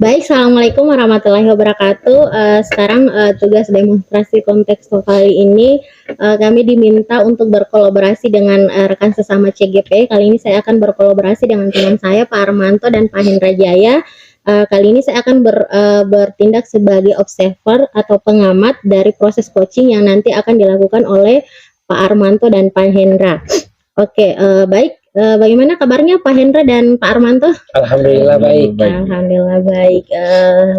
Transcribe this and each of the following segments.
Baik, Assalamualaikum warahmatullahi wabarakatuh. Sekarang tugas demonstrasi kontekstual kali ini kami diminta untuk berkolaborasi dengan rekan sesama CGP. Kali ini saya akan berkolaborasi dengan teman saya Pak Armanto dan Pak Hendra Jaya. Kali ini saya akan bertindak sebagai observer atau pengamat dari proses coaching yang nanti akan dilakukan oleh Pak Armanto dan Pak Hendra. Oke, baik. Bagaimana kabarnya Pak Hendra dan Pak Armanto? Alhamdulillah baik. Alhamdulillah baik.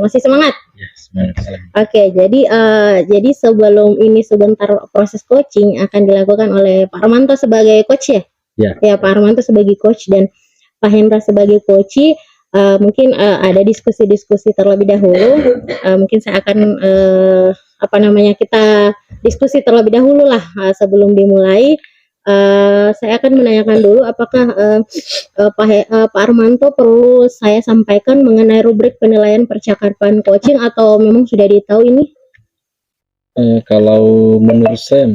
Masih semangat? Ya, semangat. Oke, jadi sebelum ini sebentar proses coaching akan dilakukan oleh Pak Armanto sebagai coach ya? Ya. Ya, Pak Armanto sebagai coach dan Pak Hendra sebagai coach. Mungkin ada diskusi-diskusi terlebih dahulu. Mungkin saya akan kita diskusi terlebih dahulu lah sebelum dimulai. Saya akan menanyakan dulu apakah Pak Armanto perlu saya sampaikan mengenai rubrik penilaian percakapan coaching atau memang sudah ditahu ini? Kalau menurut saya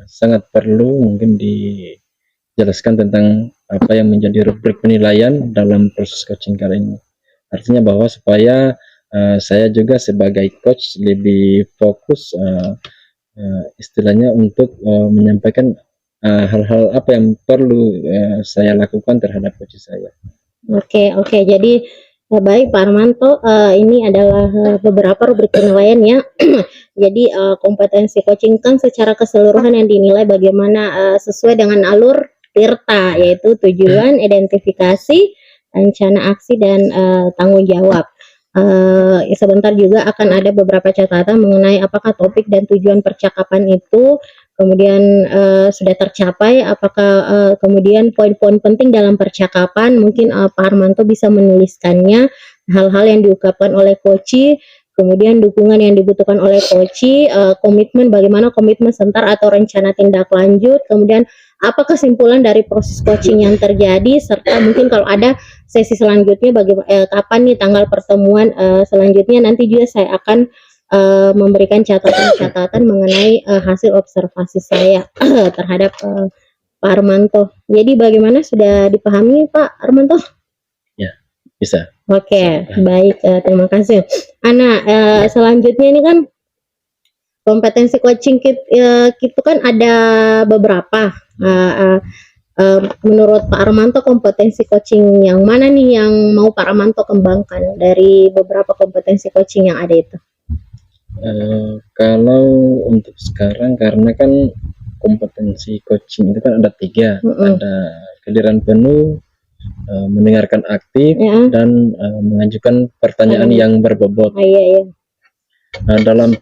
sangat perlu mungkin dijelaskan tentang apa yang menjadi rubrik penilaian dalam proses coaching kali ini. Artinya bahwa supaya saya juga sebagai coach lebih fokus istilahnya untuk menyampaikan hal-hal apa yang perlu saya lakukan terhadap coach saya. Oke. Jadi baik Pak Armanto, ini adalah beberapa rubrik penilaian ya. Jadi kompetensi coaching kan secara keseluruhan yang dinilai bagaimana sesuai dengan alur TIRTA, yaitu tujuan, identifikasi, rencana aksi, dan tanggung jawab. Sebentar juga akan ada beberapa catatan mengenai apakah topik dan tujuan percakapan itu kemudian sudah tercapai, apakah kemudian poin-poin penting dalam percakapan, mungkin Pak Armanto bisa menuliskannya, hal-hal yang diungkapkan oleh coach, kemudian dukungan yang dibutuhkan oleh coach, komitmen, bagaimana komitmen sebentar atau rencana tindak lanjut, kemudian apa kesimpulan dari proses coaching yang terjadi, serta mungkin kalau ada sesi selanjutnya kapan nih tanggal pertemuan selanjutnya. Nanti juga saya akan memberikan catatan-catatan mengenai hasil observasi saya terhadap Pak Armanto. Jadi bagaimana, sudah dipahami Pak Armanto? Ya, bisa. Oke, baik, terima kasih. Ana, selanjutnya ini kan kompetensi coaching itu kan ada beberapa. Menurut Pak Armanto, kompetensi coaching yang mana nih yang mau Pak Armanto kembangkan dari beberapa kompetensi coaching yang ada itu? Kalau untuk sekarang, karena kan kompetensi coaching itu kan ada 3, ada kehadiran penuh, mendengarkan aktif, dan mengajukan pertanyaan yang berbobot. Dalam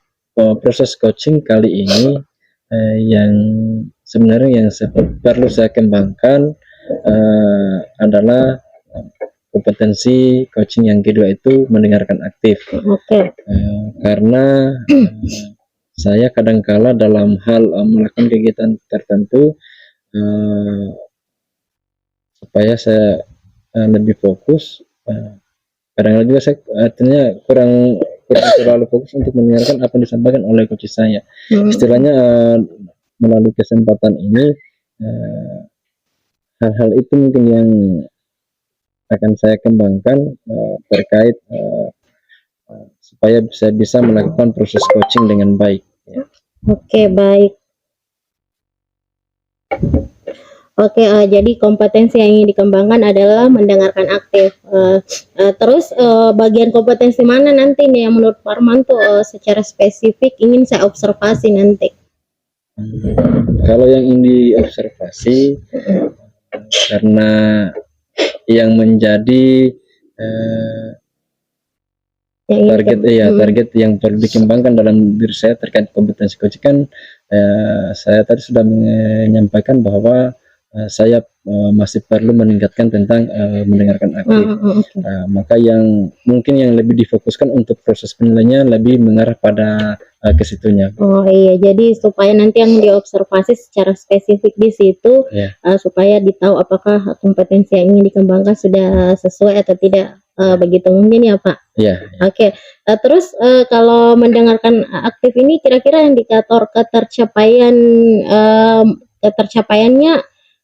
proses coaching kali ini yang sebenarnya yang perlu saya kembangkan adalah kompetensi coaching yang kedua, itu mendengarkan aktif. Karena saya kadangkala dalam hal melakukan kegiatan tertentu, supaya saya lebih fokus, kadang-kadang juga saya artinya kurang terlalu fokus untuk mendengarkan apa yang disampaikan oleh coach saya. Istilahnya melalui kesempatan ini hal-hal itu mungkin yang akan saya kembangkan terkait supaya bisa melakukan proses coaching dengan baik. Oke, baik. Oke, jadi kompetensi yang ingin dikembangkan adalah mendengarkan aktif. Terus bagian kompetensi mana nanti nih yang menurut Pak Armanto secara spesifik ingin saya observasi nanti? Kalau yang ingin diobservasi, karena yang menjadi target yang perlu dikembangkan dalam diri saya terkait kompetensi coaching kan, saya tadi sudah menyampaikan bahwa saya masih perlu meningkatkan tentang mendengarkan aktif. Maka yang mungkin yang lebih difokuskan untuk proses penilaiannya lebih mengarah pada ke situnya. Oh iya, jadi supaya nanti yang diobservasi secara spesifik di situ, supaya ditahu apakah kompetensi yang ingin dikembangkan sudah sesuai atau tidak, begitu mungkin ya Pak? Oke. Terus kalau mendengarkan aktif ini kira-kira indikator ketercapaiannya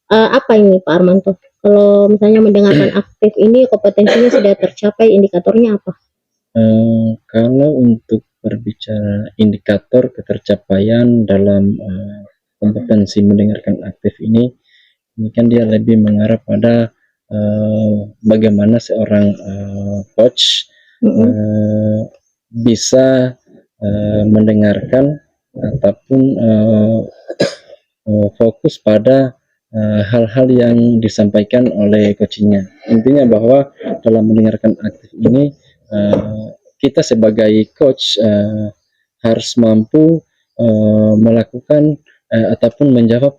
apa ini Pak Armanto? Kalau misalnya mendengarkan aktif ini kompetensinya sudah tercapai, indikatornya apa? Kalau untuk berbicara indikator ketercapaian dalam kompetensi mendengarkan aktif ini kan dia lebih mengarah pada bagaimana seorang coach bisa mendengarkan ataupun fokus pada hal-hal yang disampaikan oleh coachingnya. Intinya bahwa dalam mendengarkan aktif ini kita sebagai coach harus mampu melakukan ataupun menjawab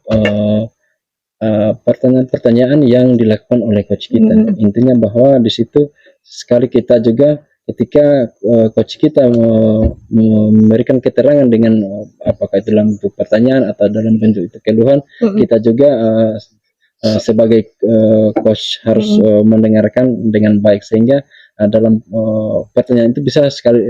pertanyaan-pertanyaan yang dilakukan oleh coach kita. Intinya bahwa di situ sekali kita juga ketika coach kita memberikan keterangan dengan apakah itu dalam bentuk pertanyaan atau dalam bentuk itu keluhan, kita juga sebagai coach harus mendengarkan dengan baik, sehingga dalam pertanyaan itu bisa sekali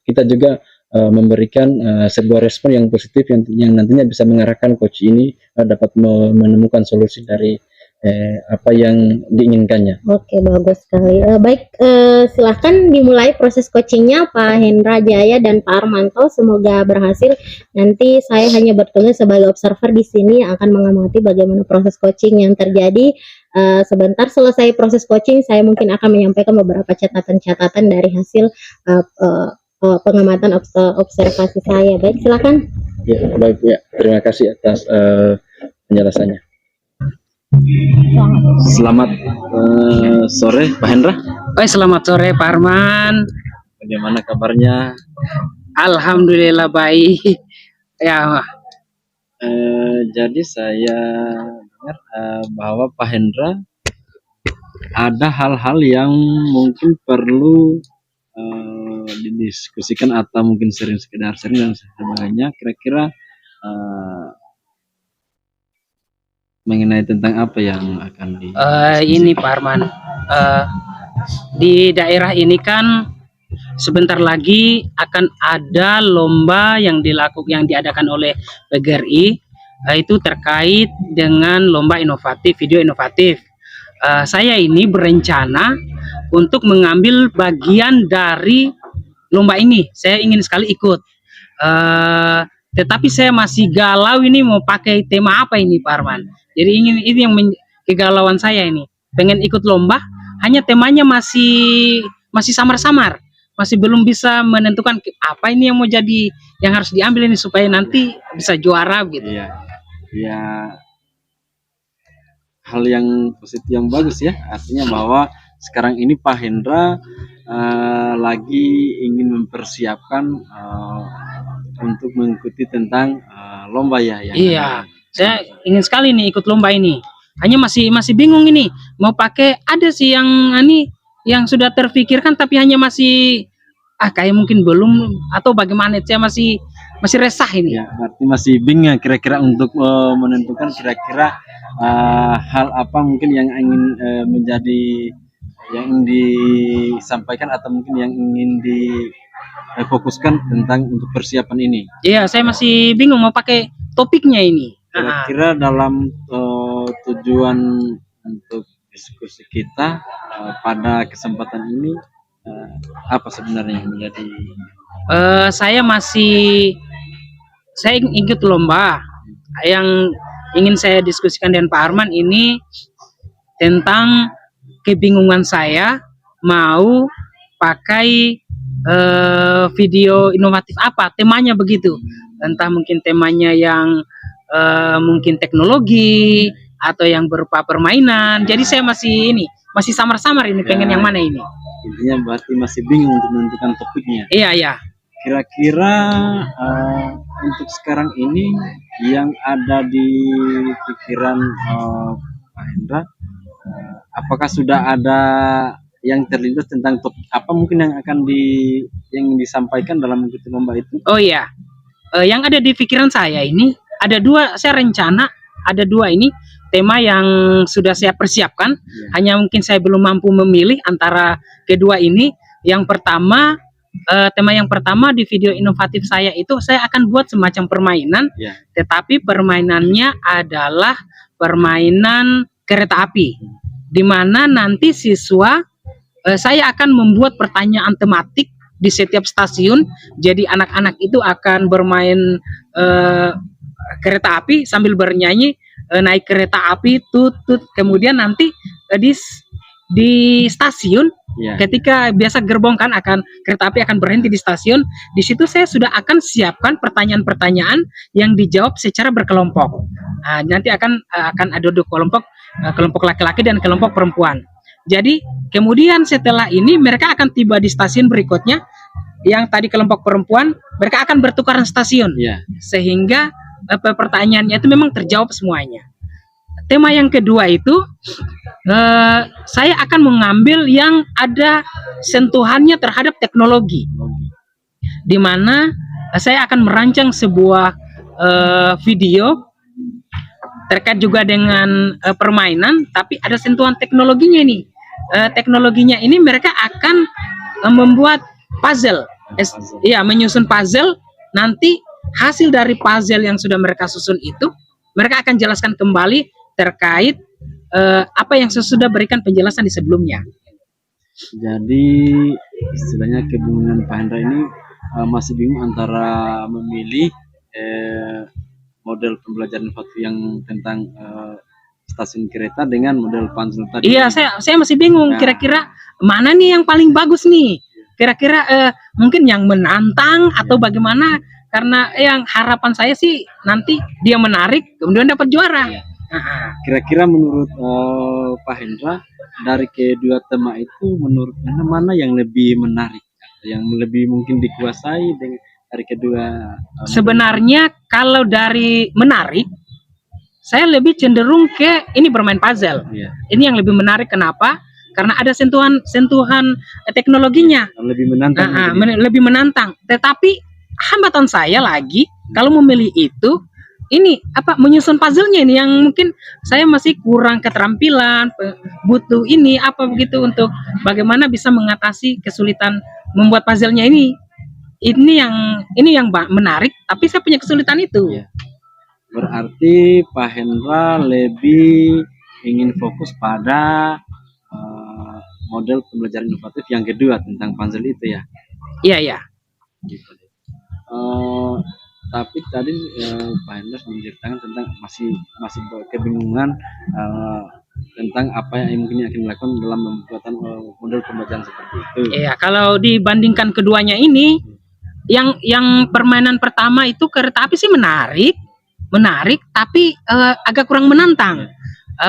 kita juga memberikan sebuah respon yang positif yang nantinya bisa mengarahkan coach ini dapat menemukan solusi dari apa yang diinginkannya. Oke, bagus sekali. Baik, silahkan dimulai proses coachingnya Pak Hendra Jaya dan Pak Armanto. Semoga berhasil. Nanti saya hanya bertugas sebagai observer di sini yang akan mengamati bagaimana proses coaching yang terjadi. Sebentar selesai proses coaching, saya mungkin akan menyampaikan beberapa catatan-catatan dari hasil pengamatan observasi saya. Baik, silakan. Ya, baik ya. Terima kasih atas penjelasannya. Selamat sore Pak Hendra. Selamat sore Pak Arman. Bagaimana kabarnya? Alhamdulillah baik. Ya. Jadi saya dengar bahwa Pak Hendra ada hal-hal yang mungkin perlu didiskusikan atau mungkin sekedar sering dan sebagainya. Kira-kira mengenai tentang apa yang akan di ini Pak Arman, di daerah ini kan sebentar lagi akan ada lomba yang diadakan oleh PGRI, itu terkait dengan lomba inovatif, video inovatif. Saya ini berencana untuk mengambil bagian dari lomba ini. Saya ingin sekali ikut, tetapi saya masih galau ini mau pakai tema apa ini Pak Arman. Jadi ini yang kegalauan saya ini. Pengen ikut lomba, hanya temanya masih samar-samar. Masih belum bisa menentukan apa ini yang mau jadi, yang harus diambil ini supaya nanti bisa juara gitu. Iya. Ya, hal yang positif yang bagus ya. Artinya bahwa sekarang ini Pak Hendra lagi ingin mempersiapkan untuk mengikuti tentang lomba ya. Iya. Saya ingin sekali nih ikut lomba ini. Hanya masih bingung ini mau pakai, ada sih yang ini yang sudah terpikirkan tapi hanya masih kayak mungkin belum atau bagaimana. Saya masih resah ini. Ya, berarti masih bingung kira-kira untuk menentukan kira-kira hal apa mungkin yang ingin menjadi yang disampaikan atau mungkin yang ingin difokuskan tentang untuk persiapan ini. Iya, saya masih bingung mau pakai topiknya ini. Kira-kira dalam tujuan untuk diskusi kita pada kesempatan ini apa sebenarnya yang menjadi? Saya ikut lomba. Yang ingin saya diskusikan dengan Pak Arman ini tentang kebingungan saya mau pakai video inovatif apa, temanya begitu. Entah mungkin temanya yang mungkin teknologi atau yang berupa permainan. Jadi saya masih samar-samar ini pengen yang mana ini. Intinya berarti masih bingung untuk menentukan topiknya. Iya. Kira-kira untuk sekarang ini yang ada di pikiran Pak Hendra, apakah sudah ada yang terlintas tentang topik apa mungkin yang akan disampaikan dalam mengikuti lomba itu? Oh iya, yang ada di pikiran saya ini ada dua. Saya rencana ada dua ini tema yang sudah saya persiapkan. Hanya mungkin saya belum mampu memilih antara kedua ini. Yang pertama, tema yang pertama di video inovatif saya itu saya akan buat semacam permainan, tetapi permainannya adalah permainan kereta api, di mana nanti siswa saya akan membuat pertanyaan tematik di setiap stasiun. Jadi anak-anak itu akan bermain kereta api sambil bernyanyi, naik kereta api tut tut, kemudian nanti di stasiun ketika biasa gerbong kan akan kereta api akan berhenti di stasiun, di situ saya sudah akan siapkan pertanyaan-pertanyaan yang dijawab secara berkelompok. Nanti akan ada dua kelompok, kelompok laki-laki dan kelompok perempuan. Jadi kemudian setelah ini mereka akan tiba di stasiun berikutnya, yang tadi kelompok perempuan mereka akan bertukaran stasiun, sehingga pertanyaannya itu memang terjawab semuanya. Tema yang kedua itu saya akan mengambil yang ada sentuhannya terhadap teknologi, di mana saya akan merancang sebuah video terkait juga dengan permainan, tapi ada sentuhan teknologinya ini. Teknologinya ini mereka akan membuat puzzle, menyusun puzzle. Nanti hasil dari puzzle yang sudah mereka susun itu, mereka akan jelaskan kembali terkait apa yang sudah berikan penjelasan di sebelumnya. Jadi istilahnya kebingungan Pak Hendra ini masih bingung antara memilih model pembelajaran inovatif yang tentang stasiun kereta dengan model puzzle tadi. Iya, saya masih bingung kira-kira mana nih yang paling bagus nih. Kira-kira mungkin yang menantang atau bagaimana, karena yang harapan saya sih nanti dia menarik kemudian dapat juara. Kira-kira menurut Pak Hendra, dari kedua tema itu menurut Anda mana yang lebih menarik, yang lebih mungkin dikuasai dari kedua? Sebenarnya kalau dari menarik, saya lebih cenderung ke ini bermain puzzle. Ini yang lebih menarik. Kenapa? Karena ada sentuhan teknologinya. Lebih menantang. Lebih menantang. Tetapi hambatan saya lagi kalau memilih itu, ini menyusun puzzle-nya ini yang mungkin saya masih kurang keterampilan, butuh ini begitu untuk bagaimana bisa mengatasi kesulitan membuat puzzle-nya ini. Ini yang menarik, tapi saya punya kesulitan itu. Berarti Pak Hendra lebih ingin fokus pada model pembelajaran inovatif yang kedua tentang puzzle itu ya? Iya. Gitu. Tapi tadi Pak Hendra menceritakan tentang masih kebingungan tentang apa yang mungkin akan dilakukan dalam pembuatan model pembelajaran seperti itu. Iya, kalau dibandingkan keduanya ini, yang permainan pertama itu kereta api sih menarik, tapi agak kurang menantang.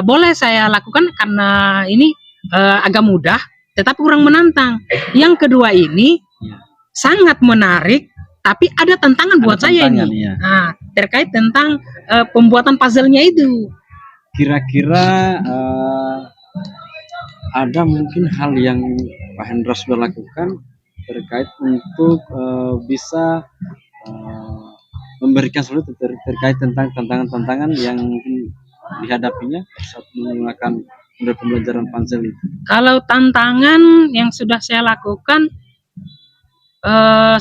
Boleh saya lakukan karena ini agak mudah, tetapi kurang menantang. Yang kedua ini sangat menarik, tapi ada tantangan buat saya ini. Terkait tentang pembuatan puzzle-nya itu. Kira-kira ada mungkin hal yang Pak Hendra sudah lakukan terkait untuk bisa memberikan solusi terkait tentang tantangan-tantangan yang mungkin dihadapinya saat menggunakan model pembelajaran puzzle itu? Kalau tantangan yang sudah saya lakukan,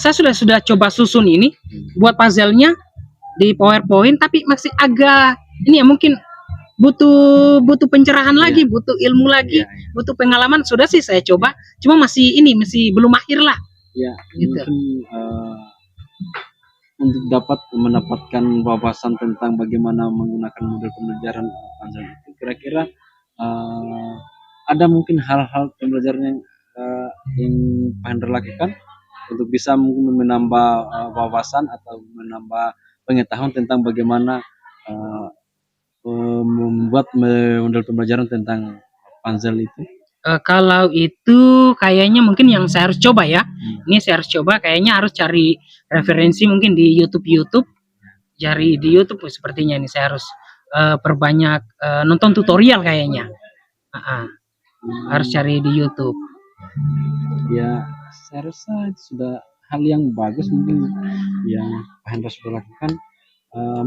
saya sudah coba susun ini, buat puzzle-nya di PowerPoint, tapi masih agak ini ya, mungkin butuh pencerahan lagi, butuh ilmu lagi, butuh pengalaman. Sudah sih saya coba, cuma masih belum akhir lah. Gitu. Mungkin untuk dapat mendapatkan wawasan tentang bagaimana menggunakan model pembelajaran puzzle itu, kira-kira ada mungkin hal-hal pembelajaran yang Pak Hendra lakukan untuk bisa mungkin menambah wawasan atau menambah pengetahuan tentang bagaimana membuat model pembelajaran tentang puzzle itu? Kalau itu kayaknya mungkin yang saya harus coba ya. Ini saya harus coba, kayaknya harus cari referensi mungkin di YouTube. Cari di YouTube sepertinya ini saya harus perbanyak nonton tutorial kayaknya. Harus cari di YouTube. Ya, saya rasa itu sudah hal yang bagus mungkin yang Pak Hendra sudah lakukan.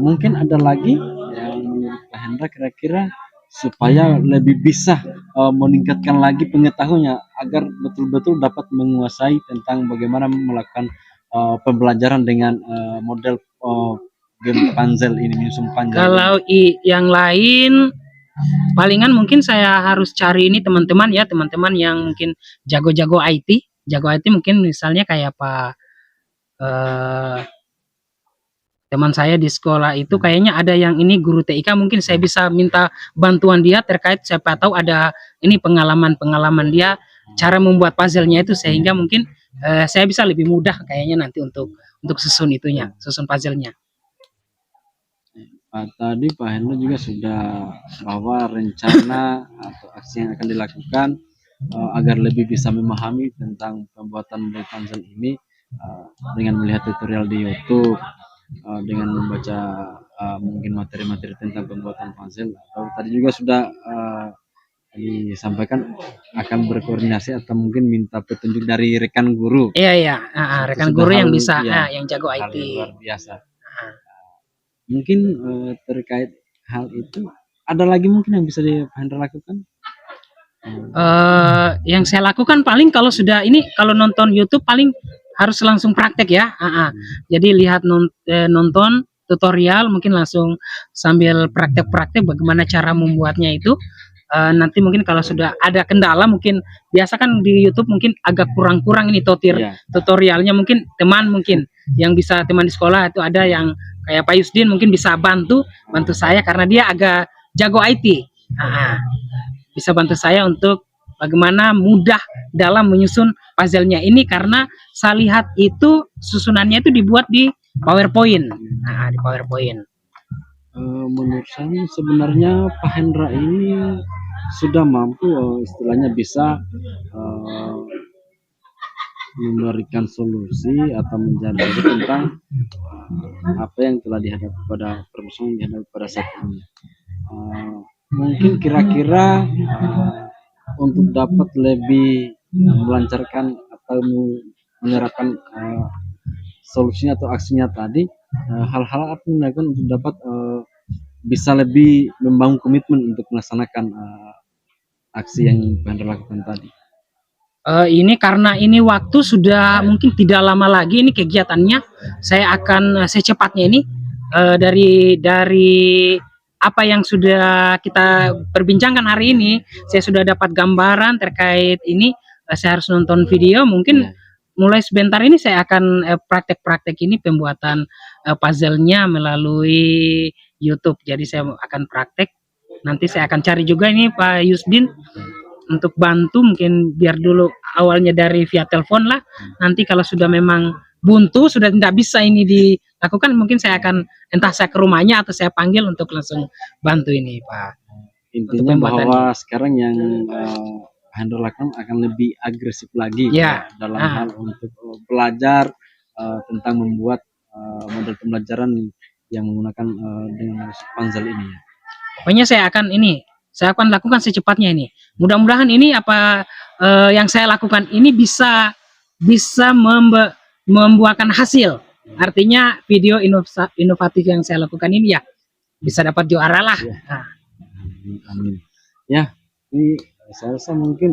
Mungkin ada lagi yang menurut Pak Hendra kira-kira supaya lebih bisa meningkatkan lagi pengetahuannya agar betul-betul dapat menguasai tentang bagaimana melakukan pembelajaran dengan model game puzzle ini, menyusun puzzle. Kalau yang lain palingan mungkin saya harus cari ini teman-teman yang mungkin jago-jago IT jago IT mungkin misalnya kayak Pak eh, teman saya di sekolah itu kayaknya ada yang ini guru TIK, mungkin saya bisa minta bantuan dia terkait siapa tahu ada ini pengalaman-pengalaman dia cara membuat puzzle-nya itu sehingga mungkin saya bisa lebih mudah kayaknya nanti untuk susun itunya, susun puzzle-nya. Tadi Pak Hendra juga sudah bahwa rencana atau aksi yang akan dilakukan agar lebih bisa memahami tentang pembuatan puzzle ini dengan melihat tutorial di YouTube, dengan membaca mungkin materi-materi tentang pembuatan puzzle, atau tadi juga sudah disampaikan akan berkoordinasi atau mungkin minta petunjuk dari rekan guru. Iya, Itu rekan sudah guru yang hal, bisa, ya, yang jago hal IT. yang luar biasa. Mungkin terkait hal itu ada lagi mungkin yang bisa Pak Hendra lakukan? Yang saya lakukan paling kalau sudah ini, kalau nonton YouTube paling harus langsung praktek ya. Jadi lihat nonton tutorial, mungkin langsung sambil praktek-praktek bagaimana cara membuatnya itu. Nanti mungkin kalau sudah ada kendala, mungkin biasa kan di YouTube mungkin agak kurang-kurang ini tutorialnya, mungkin yang bisa teman di sekolah itu ada yang kayak Pak Yusdin mungkin bisa bantu saya karena dia agak jago IT. Bisa bantu saya untuk bagaimana mudah dalam menyusun puzzle-nya ini, karena saya lihat itu susunannya itu dibuat di PowerPoint. Di PowerPoint. Menurut saya sebenarnya Pak Hendra ini sudah mampu istilahnya bisa memberikan solusi atau menjadi tentang apa yang telah dihadapi pada permasalahan yang dihadapi pada saat ini. Mungkin kira-kira untuk dapat lebih melancarkan atau menyerapkan solusinya atau aksinya tadi, hal-hal apa yang dilakukan untuk dapat bisa lebih membangun komitmen untuk melaksanakan aksi yang Anda lakukan tadi. Ini karena ini waktu sudah mungkin tidak lama lagi ini kegiatannya, saya akan secepatnya ini dari apa yang sudah kita perbincangkan hari ini, saya sudah dapat gambaran terkait ini. Saya harus nonton video, mungkin mulai sebentar ini saya akan praktek-praktek ini pembuatan puzzle-nya melalui YouTube. Jadi saya akan praktek. Nanti saya akan cari juga ini Pak Yusdin untuk bantu, mungkin biar dulu awalnya dari via telepon lah. Nanti kalau sudah memang buntu, sudah tidak bisa ini dilakukan, mungkin saya akan entah saya ke rumahnya atau saya panggil untuk langsung bantu ini Pak. Intinya bahwa sekarang yang Hendra lakukan akan lebih agresif lagi dalam hal untuk belajar tentang membuat model pembelajaran yang menggunakan dengan puzzle ini ya. Pokoknya saya akan lakukan secepatnya ini. Mudah-mudahan ini apa yang saya lakukan ini bisa membuahkan hasil. Artinya video inovatif yang saya lakukan ini ya bisa dapat juara lah. Amin. Ya, ini saya rasa mungkin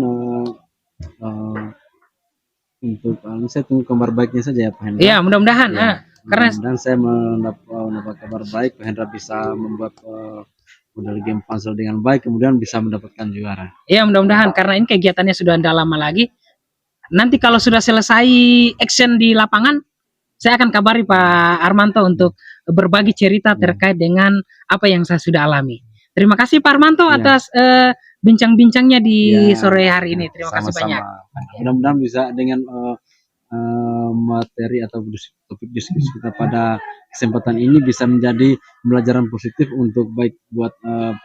untuk saya tunggu kabar baiknya saja ya Pak Hendra. Iya, mudah-mudahan. Karena saya mendapat kabar baik, Pak Hendra bisa membuat model game puzzle dengan baik, kemudian bisa mendapatkan juara. Iya, mudah-mudahan karena ini kegiatannya sudah tidak lama lagi. Nanti kalau sudah selesai action di lapangan, saya akan kabari Pak Armanto untuk berbagi cerita terkait dengan apa yang saya sudah alami. Terima kasih Pak Armanto atas bincang-bincangnya di sore hari ini. Terima kasih banyak. Mudah-mudahan bisa dengan materi atau topik diskusi kita pada kesempatan ini bisa menjadi pembelajaran positif untuk baik buat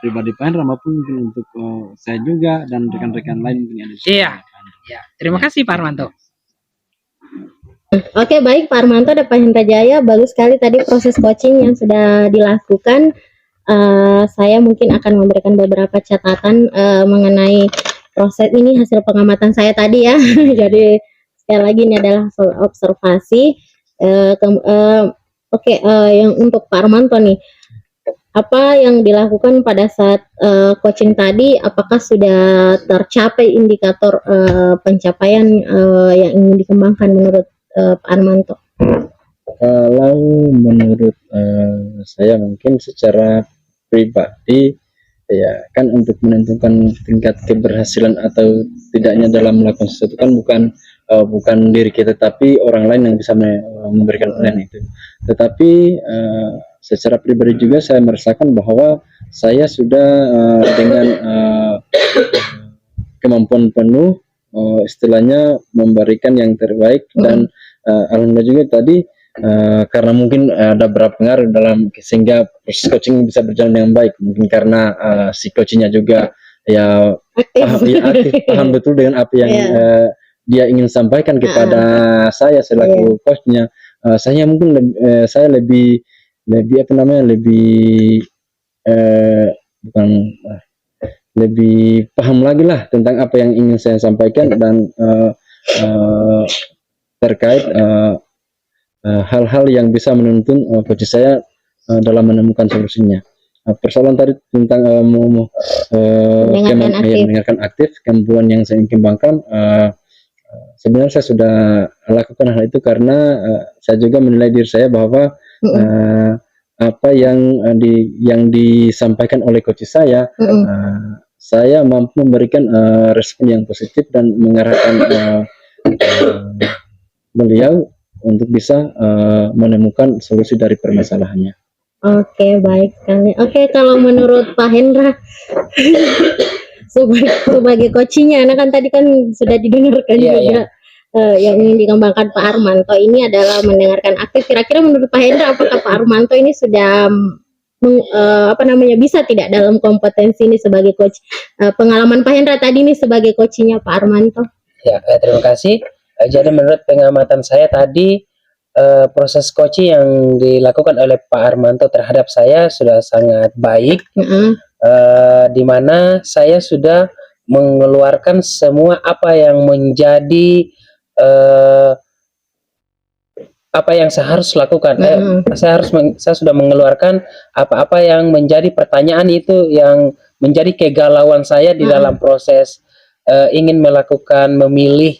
pribadi Pak Hendra maupun mungkin untuk saya juga dan rekan-rekan lain mungkin yang ada di sini. Iya. Terima kasih Pak Armanto. Oke, baik Pak Armanto dan Pak Hendra Jaya, bagus sekali tadi proses coaching yang sudah dilakukan. Saya mungkin akan memberikan beberapa catatan mengenai proses ini, hasil pengamatan saya tadi ya. Jadi sekali lagi ini adalah observasi. Yang untuk Pak Armanto nih, apa yang dilakukan pada saat coaching tadi, apakah sudah tercapai indikator pencapaian yang ingin dikembangkan menurut Pak Armanto? Kalau menurut saya mungkin secara pribadi ya kan, untuk menentukan tingkat keberhasilan atau tidaknya dalam melakukan sesuatu kan bukan bukan diri kita tapi orang lain yang bisa memberikan penilaian itu. Tetapi secara pribadi juga saya merasakan bahwa saya sudah dengan kemampuan penuh istilahnya memberikan yang terbaik, dan alhamdulillah juga tadi karena mungkin ada beberapa pengaruh dalam sehingga proses coaching bisa berjalan dengan baik, mungkin karena si coachnya juga ya aktif, paham betul dengan apa yang dia ingin sampaikan kepada saya selaku coachnya. Saya mungkin saya lebih apa namanya, lebih bukan lebih paham lagi lah tentang apa yang ingin saya sampaikan, dan terkait hal-hal yang bisa menuntun coach saya dalam menemukan solusinya. Persoalan tadi tentang mendengarkan aktif, kemampuan yang saya ingin kembangkan, sebenarnya saya sudah lakukan hal itu karena saya juga menilai diri saya bahwa apa yang disampaikan oleh coach saya mampu memberikan respon yang positif dan mengarahkan beliau untuk bisa menemukan solusi dari permasalahannya. Oke, baik sekali. Oke, kalau menurut Pak Hendra sebagai coachnya, kan tadi kan sudah didengarkan juga yang ingin dikembangkan Pak Armanto ini adalah mendengarkan aktif. Kira-kira menurut Pak Hendra, apakah Pak Armanto ini sudah bisa tidak dalam kompetensi ini sebagai coach? Pengalaman Pak Hendra tadi ini sebagai coachnya Pak Armanto. Ya, terima kasih. Jadi menurut pengamatan saya tadi proses coaching yang dilakukan oleh Pak Armanto terhadap saya sudah sangat baik, di mana saya sudah mengeluarkan semua apa yang menjadi apa yang saya harus lakukan. Saya sudah mengeluarkan apa-apa yang menjadi pertanyaan itu yang menjadi kegalauan saya di dalam proses ingin memilih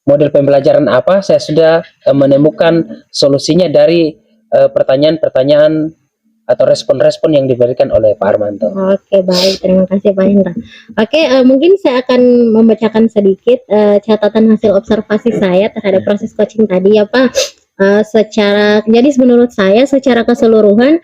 model pembelajaran apa. Saya sudah menemukan solusinya dari pertanyaan-pertanyaan atau respon-respon yang diberikan oleh Pak Armanto. Oke, baik, terima kasih Pak Hendra. Oke, mungkin saya akan membacakan sedikit catatan hasil observasi saya terhadap proses coaching tadi ya Pak. Jadi menurut saya secara keseluruhan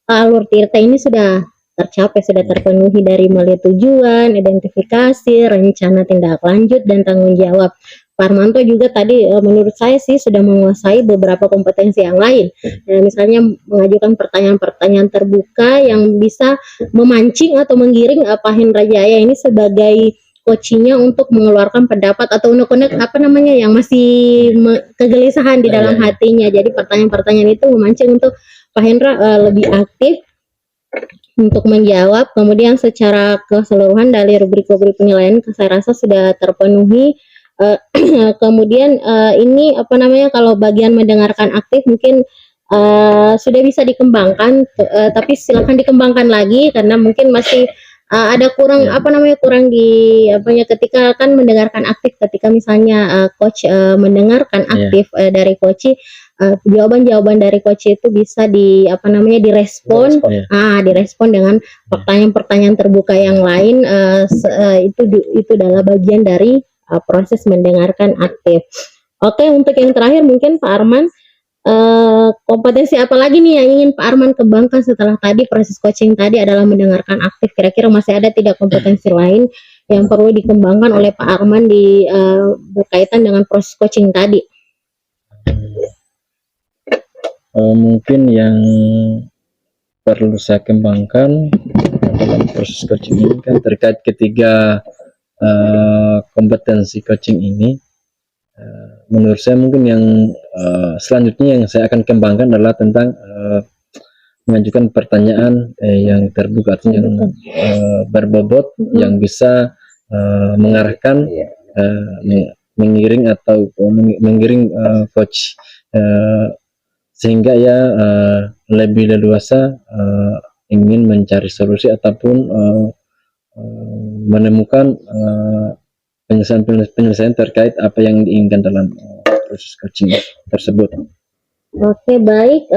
alur Tirta ini sudah tercapai, sudah terpenuhi dari mulai tujuan, identifikasi, rencana tindak lanjut, dan tanggung jawab. Pak Armanto juga tadi menurut saya sih sudah menguasai beberapa kompetensi yang lain. Misalnya mengajukan pertanyaan-pertanyaan terbuka yang bisa memancing atau menggiring Pak Hendra Jaya ini sebagai coachingnya untuk mengeluarkan pendapat atau unek-unek yang masih kegelisahan di dalam hatinya. Jadi pertanyaan-pertanyaan itu memancing untuk Pak Hendra lebih aktif untuk menjawab. Kemudian secara keseluruhan dari rubrik-rubrik penilaian saya rasa sudah terpenuhi. Kemudian ini kalau bagian mendengarkan aktif mungkin sudah bisa dikembangkan, tapi silakan dikembangkan lagi karena mungkin masih ada kurang kurang di ketika kan mendengarkan aktif, ketika misalnya coach mendengarkan aktif dari coach, jawaban-jawaban dari coach itu bisa direspon dengan pertanyaan-pertanyaan terbuka yang lain. Itu adalah bagian dari proses mendengarkan aktif. Oke, untuk yang terakhir mungkin Pak Arman, kompetensi apa lagi nih yang ingin Pak Arman kembangkan setelah tadi proses coaching tadi adalah mendengarkan aktif? Kira-kira masih ada tidak kompetensi lain yang perlu dikembangkan oleh Pak Arman berkaitan dengan proses coaching tadi? Mungkin yang perlu saya kembangkan dalam proses coaching ini kan terkait ketiga kompetensi coaching ini. Menurut saya mungkin yang selanjutnya yang saya akan kembangkan adalah tentang mengajukan pertanyaan yang terbuka, artinya yang berbobot, yang bisa mengarahkan, mengiring coach sehingga lebih leluasa ingin mencari solusi ataupun menemukan penyelesaian terkait apa yang diinginkan dalam proses coaching tersebut. Oke, baik.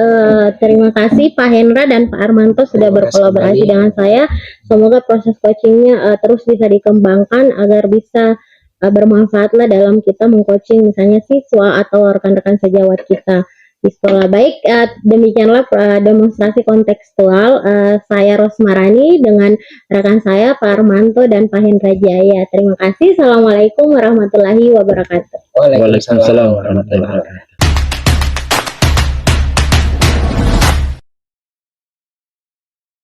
Terima kasih Pak Hendra dan Pak Armanto sudah berkolaborasi dengan saya. Semoga proses coachingnya terus bisa dikembangkan agar bisa bermanfaat lah dalam kita mengcoaching misalnya siswa atau rekan-rekan sejawat kita di sekolah. Baik, demikianlah demonstrasi kontekstual saya Rosmarani dengan rekan saya Pak Armanto dan Pak Hendra Jaya. Terima kasih. Assalamualaikum warahmatullahi wabarakatuh. Waalaikumsalam warahmatullahi wabarakatuh.